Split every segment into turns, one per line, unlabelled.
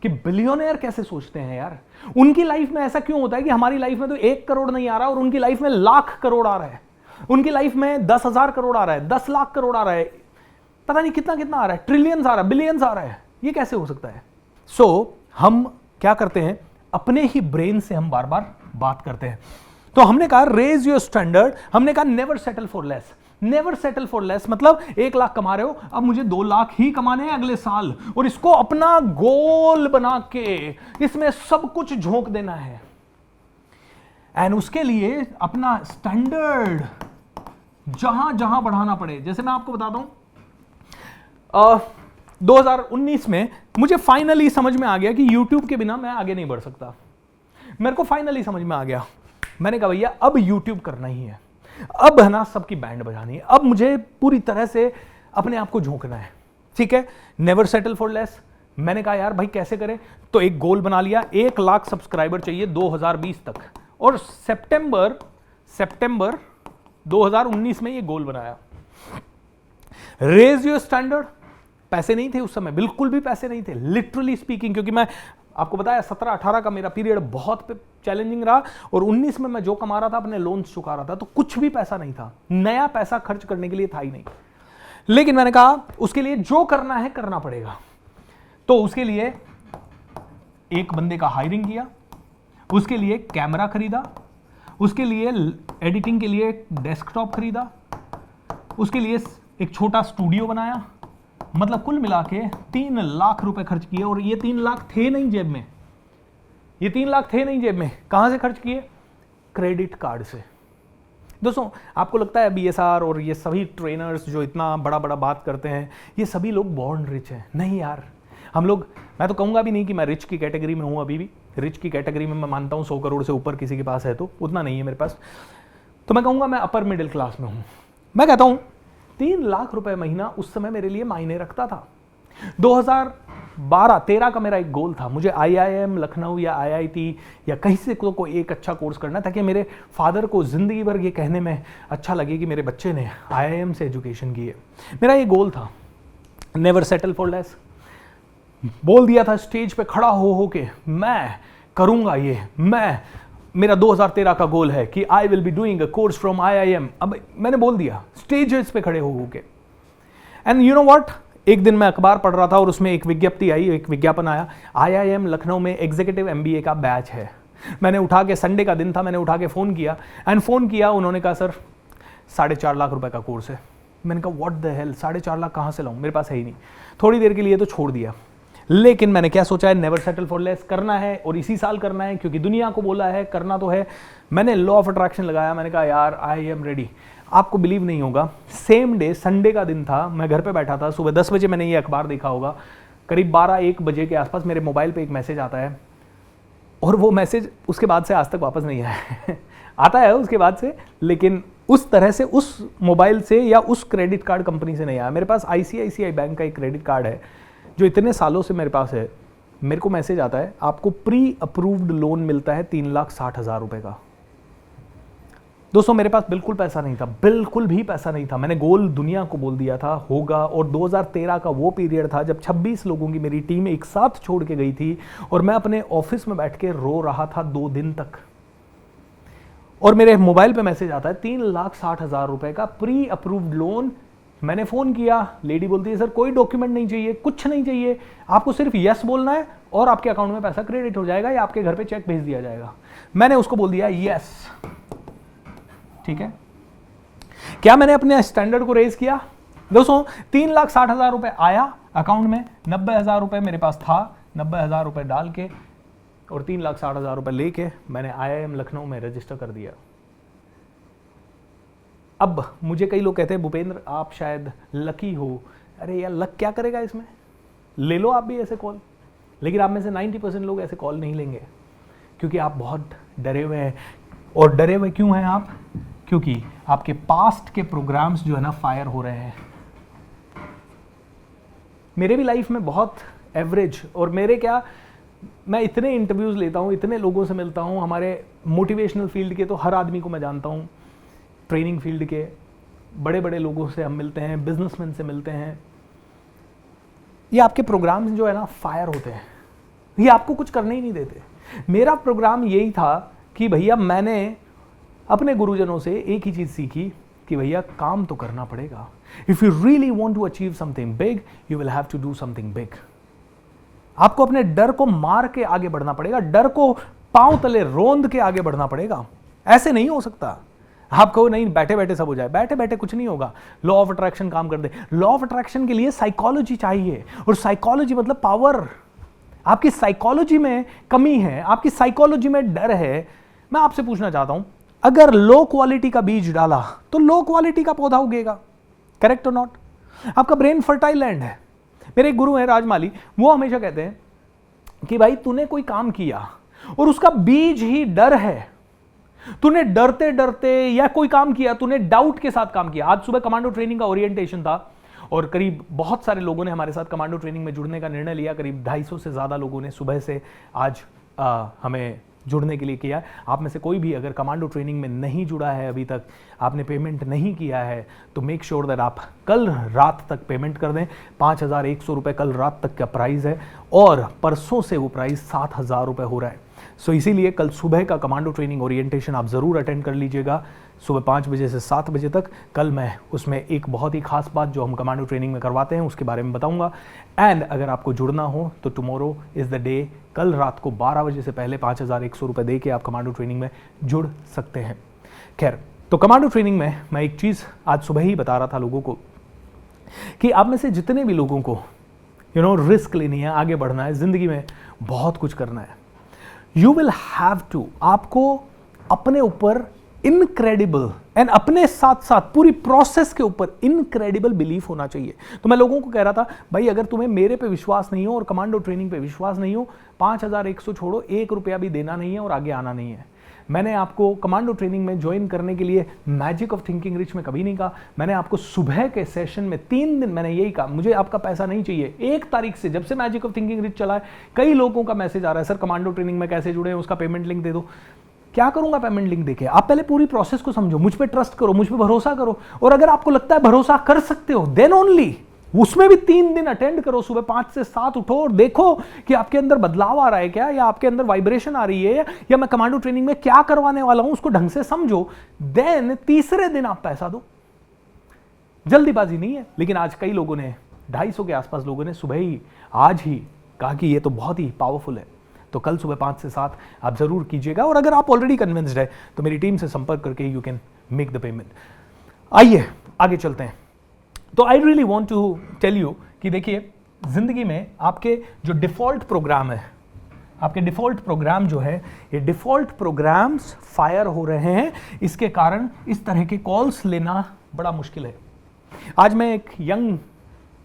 कि बिलियनर कैसे सोचते हैं यार। उनकी लाइफ में ऐसा क्यों होता है कि हमारी लाइफ में तो 1 करोड़ नहीं आ रहा और उनकी लाइफ में लाख करोड़ आ रहा है, उनकी लाइफ में 10,000 करोड़ आ रहा है, 10 लाख करोड़ आ रहा है, पता नहीं कितना कितना आ रहा है, ट्रिलियंस आ रहा है, बिलियंस आ रहा है। ये कैसे हो सकता है? हम क्या करते हैं, अपने ही ब्रेन से हम बार बार बात करते हैं। तो हमने कहा रेज योर स्टैंडर्ड, हमने कहा never settle for less. Never settle for less मतलब 1 लाख कमा रहे हो, अब मुझे 2 लाख ही कमाने हैं अगले साल, और इसको अपना गोल बना के इसमें सब कुछ झोंक देना है। एंड उसके लिए अपना स्टैंडर्ड जहां जहां बढ़ाना पड़े। जैसे मैं आपको बताता हूं, 2019 में मुझे फाइनली समझ में आ गया कि YouTube के बिना मैं आगे नहीं बढ़ सकता। मेरे को फाइनली समझ में आ गया। मैंने कहा भैया अब YouTube करना ही है, अब है ना सबकी बैंड बजानी है, अब मुझे पूरी तरह से अपने आप को झोंकना है। ठीक है, नेवर सेटल फॉर लेस। मैंने कहा यार भाई कैसे करें, तो एक गोल बना लिया, 1 लाख सब्सक्राइबर चाहिए 2020 तक, और सितंबर 2019 में ये गोल बनाया। Raise your standard. पैसे नहीं थे उस समय, बिल्कुल भी पैसे नहीं थे, लिटरली स्पीकिंग, क्योंकि मैं आपको बताया 17-18 का मेरा पीरियड बहुत चैलेंजिंग रहा, और 19 में मैं जो कमा रहा था अपने लोन्स चुका रहा था, तो कुछ भी पैसा नहीं था, नया पैसा खर्च करने के लिए था ही नहीं। लेकिन मैंने कहा उसके लिए जो करना है करना पड़ेगा। तो उसके लिए एक बंदे का हायरिंग किया, उसके लिए कैमरा खरीदा, उसके लिए एडिटिंग के लिए डेस्कटॉप खरीदा, उसके लिए एक छोटा स्टूडियो बनाया। मतलब कुल मिला के 3 लाख रुपए खर्च किए, और ये 3 लाख थे नहीं जेब में, ये 3 लाख थे नहीं जेब में। कहां से खर्च किए? क्रेडिट कार्ड से। दोस्तों आपको लगता है BSR और ये सभी ट्रेनर्स जो इतना बड़ा बड़ा बात करते हैं, ये सभी लोग बॉर्न रिच हैं? नहीं यार, हम लोग, मैं तो कहूंगा भी नहीं कि मैं रिच की कैटेगरी में हूं, अभी भी रिच की कैटेगरी में मैं मानता हूं 100 करोड़ से ऊपर किसी के पास है, तो उतना नहीं है मेरे पास, तो मैं कहूंगा मैं अपर मिडिल क्लास में हूं। मैं कहता हूं 3 लाख रुपए महीना उस समय मेरे लिए मायने रखता था। 2012-13 का मेरा एक गोल था, मुझे IIM लखनऊ या IIT या कहीं से कोई एक अच्छा कोर्स करना, ताकि मेरे फादर को जिंदगी भर ये कहने में अच्छा लगे कि मेरे बच्चे ने IIM से एजुकेशन की है। मेरा ये गोल था, नेवर सेटल फॉर लेस। बोल दिया था स्टेज पे खड़ा हो के, मैं करूंगा ये, मेरा 2013 का गोल है कि I will be doing a course from IIM। अब मैंने बोल दिया स्टेजेस पे खड़े हो के। एंड यू नो व्हाट, एक दिन मैं अखबार पढ़ रहा था और उसमें एक विज्ञप्ति आई, एक विज्ञापन आया, IIM लखनऊ में एग्जीक्यूटिव MBA का बैच है। मैंने उठा के, संडे का दिन था, मैंने उठा के फ़ोन किया, उन्होंने कहा सर 4.5 लाख रुपए का कोर्स है। मैंने कहा व्हाट द हेल, 4.5 लाख कहाँ से लाऊं, मेरे पास है ही नहीं। थोड़ी देर के लिए तो छोड़ दिया, लेकिन मैंने क्या सोचा है, नेवर सेटल फॉर लेस करना है, और इसी साल करना है, क्योंकि दुनिया को बोला है करना तो है। मैंने लॉ ऑफ अट्रैक्शन लगाया, मैंने कहा यार आई एम रेडी। आपको बिलीव नहीं होगा, सेम डे संडे का दिन था, मैं घर पे बैठा था, सुबह 10 बजे मैंने ये अखबार देखा होगा, करीब 12-1 बजे के आसपास मेरे मोबाइल पे एक मैसेज आता है, और वो मैसेज उसके बाद से आज तक वापस नहीं आया है आता है उसके बाद से, लेकिन उस तरह से उस मोबाइल से या उस क्रेडिट कार्ड कंपनी से नहीं आया। मेरे पास ICICI बैंक का एक क्रेडिट कार्ड है जो इतने सालों से मेरे पास है। मेरे को मैसेज आता है आपको प्री अप्रूव्ड लोन मिलता है 3,60,000 रुपए का। दोस्तों मेरे पास बिल्कुल पैसा नहीं था, बिल्कुल भी पैसा नहीं था। मैंने गोल दुनिया को बोल दिया था होगा, और 2013 का वो पीरियड था जब 26 लोगों की मेरी टीम एक साथ छोड़ के गई थी, और मैं अपने ऑफिस में बैठ के रो रहा था 2 दिन तक, और मेरे मोबाइल पे मैसेज आता है 3,60,000 रुपए का प्री अप्रूव्ड लोन। मैंने फोन किया, लेडी बोलती है सर कोई डॉक्यूमेंट नहीं चाहिए, कुछ नहीं चाहिए, आपको सिर्फ यस बोलना है और आपके अकाउंट में पैसा क्रेडिट हो जाएगा या आपके घर पे चेक भेज दिया जाएगा। मैंने उसको बोल दिया यस, ठीक है। क्या मैंने अपने स्टैंडर्ड को रेज किया? दोस्तों 3,60,000 रुपए आया अकाउंट में, 90,000 रुपए मेरे पास था, 90,000 रुपए डाल के और 3,60,000 रुपए लेके मैंने IIM लखनऊ में रजिस्टर कर दिया। अब मुझे कई लोग कहते हैं भूपेंद्र आप शायद लकी हो। अरे यार लक क्या करेगा इसमें, ले लो आप भी ऐसे कॉल, लेकिन आप में से 90% लोग ऐसे कॉल नहीं लेंगे, क्योंकि आप बहुत डरे हुए हैं। और डरे हुए क्यों हैं आप? क्योंकि आपके पास्ट के प्रोग्राम्स जो है ना फायर हो रहे हैं। मेरे भी लाइफ में बहुत एवरेज, और मेरे क्या, मैं इतने इंटरव्यूज़ लेता हूँ, इतने लोगों से मिलता हूँ, हमारे मोटिवेशनल फील्ड के तो हर आदमी को मैं जानता हूँ, ट्रेनिंग फील्ड के बड़े बड़े लोगों से हम मिलते हैं, बिजनेसमैन से मिलते हैं। ये आपके प्रोग्राम्स जो है ना फायर होते हैं, ये आपको कुछ करने ही नहीं देते। मेरा प्रोग्राम यही था कि भैया मैंने अपने गुरुजनों से एक ही चीज सीखी कि भैया काम तो करना पड़ेगा। If you really want to achieve something big, you will have to do something big. आपको अपने डर को मार के आगे बढ़ना पड़ेगा, डर को पांव तले रोंद के आगे बढ़ना पड़ेगा। ऐसे नहीं हो सकता आप कहो नहीं बैठे बैठे सब हो जाए, बैठे बैठे कुछ नहीं होगा। लॉ ऑफ अट्रैक्शन काम कर दे। लॉ ऑफ अट्रैक्शन के लिए साइकोलॉजी चाहिए, और साइकोलॉजी मतलब पावर। आपकी साइकोलॉजी में कमी है, आपकी साइकोलॉजी में डर है। मैं आपसे पूछना चाहता हूं, अगर लो क्वालिटी का बीज डाला तो लो क्वालिटी का पौधा उगेगा, करेक्ट और नॉट? आपका ब्रेन फर्टाइल लैंड है। मेरे एक गुरु हैं राजमाली, वो हमेशा कहते हैं कि भाई तूने कोई काम किया और उसका बीज ही डर है, तूने डरते डरते या कोई काम किया, तूने डाउट के साथ काम किया। आज सुबह कमांडो ट्रेनिंग का ओरिएंटेशन था और करीब बहुत सारे लोगों ने हमारे साथ कमांडो ट्रेनिंग में जुड़ने का निर्णय लिया। करीब 250 से ज़्यादा लोगों ने सुबह से आज हमें जुड़ने के लिए किया। आप में से कोई भी अगर कमांडो ट्रेनिंग में नहीं जुड़ा है अभी तक, आपने पेमेंट नहीं किया है, तो मेक श्योर दैट आप कल रात तक पेमेंट कर दें। 5,100 रुपये कल रात तक का प्राइस है और परसों से वो प्राइस 7,000 रुपये हो रहा है। सो इसीलिए कल सुबह का कमांडो ट्रेनिंग ओरिएंटेशन आप ज़रूर अटेंड कर लीजिएगा, सुबह 5 बजे से 7 बजे तक। कल मैं उसमें एक बहुत ही खास बात जो हम कमांडो ट्रेनिंग में करवाते हैं उसके बारे में बताऊंगा। एंड अगर आपको जुड़ना हो तो टुमारो इज़ द डे, कल रात को 12 बजे से पहले 5,100 रुपये दे के आप कमांडो ट्रेनिंग में जुड़ सकते हैं। खैर, तो कमांडो ट्रेनिंग में मैं एक चीज़ आज सुबह ही बता रहा था लोगों को कि आप में से जितने भी लोगों को रिस्क लेनी है, आगे बढ़ना है, ज़िंदगी में बहुत कुछ करना है, यू विल हैव टू, आपको अपने ऊपर इनक्रेडिबल एंड अपने साथ साथ पूरी प्रोसेस के ऊपर इनक्रेडिबल बिलीफ होना चाहिए। तो मैं लोगों को कह रहा था भाई अगर तुम्हें मेरे पे विश्वास नहीं हो और कमांडो ट्रेनिंग पे विश्वास नहीं हो, 5,100 छोड़ो, 1 रुपया भी देना नहीं है और आगे आना नहीं है। मैंने आपको कमांडो ट्रेनिंग में ज्वाइन करने के लिए मैजिक ऑफ थिंकिंग रिच में कभी नहीं कहा। मैंने आपको सुबह के सेशन में 3 दिन मैंने यही कहा, मुझे आपका पैसा नहीं चाहिए। 1 तारीख से जब से मैजिक ऑफ थिंकिंग रिच चला है, कई लोगों का मैसेज आ रहा है, सर कमांडो ट्रेनिंग में कैसे जुड़े हैं, उसका पेमेंट लिंक दे दो। क्या करूंगा पेमेंट लिंक देके? आप पहले पूरी प्रोसेस को समझो, मुझ पे ट्रस्ट करो, मुझ पे भरोसा करो, और अगर आपको लगता है भरोसा कर सकते हो देन ओनली उसमें भी 3 दिन अटेंड करो। सुबह 5 से 7 उठो और देखो कि आपके अंदर बदलाव आ रहा है क्या, या आपके अंदर वाइब्रेशन आ रही है, या मैं कमांडो ट्रेनिंग में क्या करवाने वाला हूं उसको ढंग से समझो। देन तीसरे दिन आप पैसा दो। जल्दीबाजी नहीं है। लेकिन आज कई लोगों ने, 250 के आसपास लोगों ने सुबह ही आज ही कहा कि ये तो बहुत ही पावरफुल है। तो कल सुबह 5 से 7 आप जरूर कीजिएगा, और अगर आप ऑलरेडी कन्विंस्ड है तो मेरी टीम से संपर्क करके you can make the payment. आइए आगे चलते हैं। तो I really want to tell you कि देखिए जिंदगी में आपके जो डिफॉल्ट प्रोग्राम है, आपके डिफॉल्ट प्रोग्राम जो है, ये डिफॉल्ट प्रोग्राम्स फायर हो रहे हैं। इसके कारण इस तरह के कॉल्स लेना बड़ा मुश्किल है। आज मैं एक यंग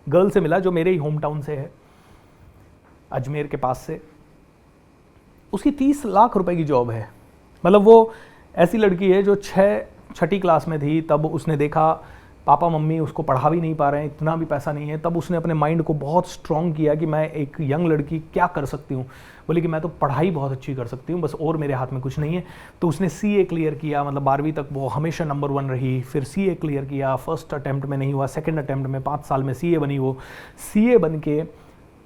गर्ल से मिला जो मेरे ही होम टाउन से है, अजमेर के पास से। उसकी 30 लाख रुपए की जॉब है। मतलब वो ऐसी लड़की है जो 6ठी क्लास में थी तब उसने देखा पापा मम्मी उसको पढ़ा भी नहीं पा रहे हैं, इतना भी पैसा नहीं है, तब उसने अपने माइंड को बहुत स्ट्रॉन्ग किया कि मैं एक यंग लड़की क्या कर सकती हूँ। बोली कि मैं तो पढ़ाई बहुत अच्छी कर सकती हूँ, बस और मेरे हाथ में कुछ नहीं है। तो उसने CA क्लियर किया, मतलब 12वीं तक वो हमेशा नंबर 1 रही। फिर CA क्लियर किया, फर्स्ट अटैम्प्ट में नहीं हुआ, सेकेंड अटैम्प्ट में 5 साल में CA बनी। वो CA बन के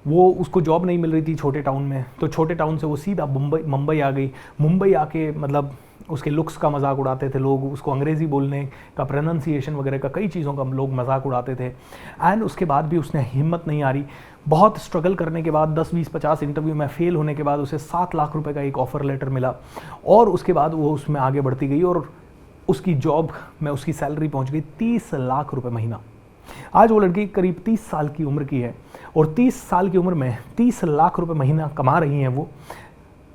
वो उसको जॉब नहीं मिल रही थी छोटे टाउन में, तो छोटे टाउन से वो सीधा मुंबई आ गई। मुंबई आके मतलब उसके लुक्स का मजाक उड़ाते थे लोग, उसको अंग्रेज़ी बोलने का, प्रोनाउंसिएशन वगैरह का, कई चीज़ों का लोग मजाक उड़ाते थे। एंड उसके बाद भी उसने हिम्मत नहीं हारी। बहुत स्ट्रगल करने के बाद 10, 20, 50 इंटरव्यू में फेल होने के बाद उसे 7 लाख रुपए का एक ऑफर लेटर मिला, और उसके बाद वो उसमें आगे बढ़ती गई और उसकी जॉब में उसकी सैलरी पहुँच गई 30 लाख रुपये महीना। आज वो लड़की करीब 30 साल की उम्र की है और 30 साल की उम्र में 30 लाख रुपए महीना कमा रही हैं वो।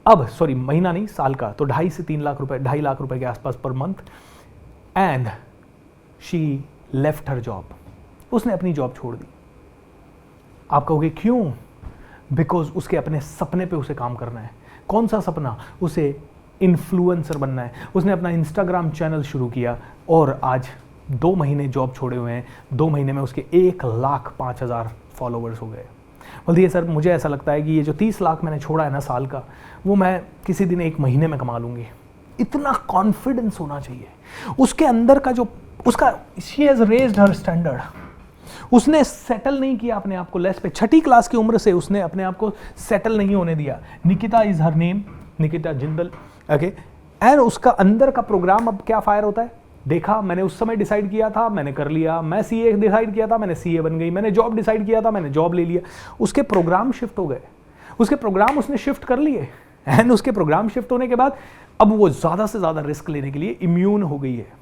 अब सॉरी महीना नहीं, साल का, तो 2.5 से 3 लाख रुपए, 2.5 लाख रुपए के आसपास per month. And she left her job, उसने अपनी जॉब छोड़ दी। आप कहोगे क्यों? बिकॉज उसके अपने सपने पे उसे काम करना है। कौन सा सपना? उसे इन्फ्लुएंसर बनना है। उसने अपना इंस्टाग्राम चैनल शुरू किया और आज 2 महीने जॉब छोड़े हुए हैं, 2 महीने में उसके 1,05,000 फॉलोवर्स हो गए। बोलती है सर मुझे ऐसा लगता है कि ये जो 30 लाख मैंने छोड़ा है ना साल का, वो मैं किसी दिन 1 महीने में कमा लूँगी। इतना कॉन्फिडेंस होना चाहिए उसके अंदर का, जो उसका she has raised her standard. उसने सेटल नहीं किया अपने आप को लेस पे, 6ठी क्लास की उम्र से उसने अपने आप को सेटल नहीं होने दिया। Nikita is her name, Nikita Jindal, okay. And उसका अंदर का प्रोग्राम अब क्या फायर होता है, देखा मैंने उस समय डिसाइड किया था, मैंने कर लिया, मैं सीए डिसाइड किया था, मैंने सीए बन गई, मैंने जॉब डिसाइड किया था, मैंने जॉब ले लिया। उसके प्रोग्राम शिफ्ट हो गए, उसके प्रोग्राम उसने शिफ्ट कर लिए, एंड उसके प्रोग्राम शिफ्ट होने के बाद अब वो ज़्यादा से ज़्यादा रिस्क लेने के लिए इम्यून हो गई है।